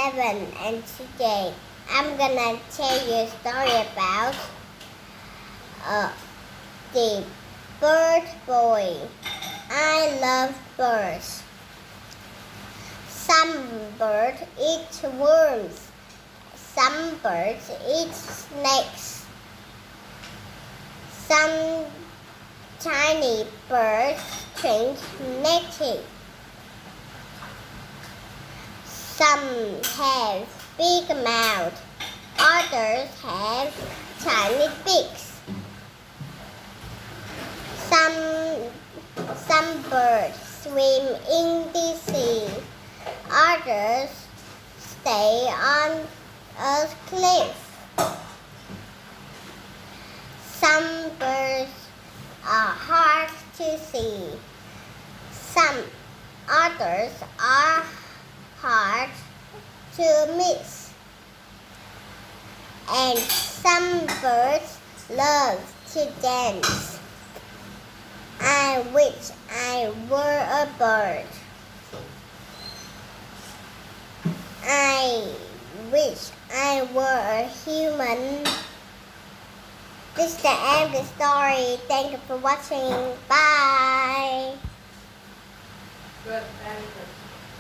7 and today I'm gonna tell you a story about the bird boy. I love birds. Some birds eat worms. Some birds eat snakes. Some tiny birds drink nectar. Some have big mouths, others have tiny beaks. Some birds swim in the sea, others stay on a cliff. Some birds are hard to see, some others are hard to miss, and some birds love to dance. I wish I were a bird. I wish I were a human. This is the end of the story. Thank you for watching. Bye. Good, very good.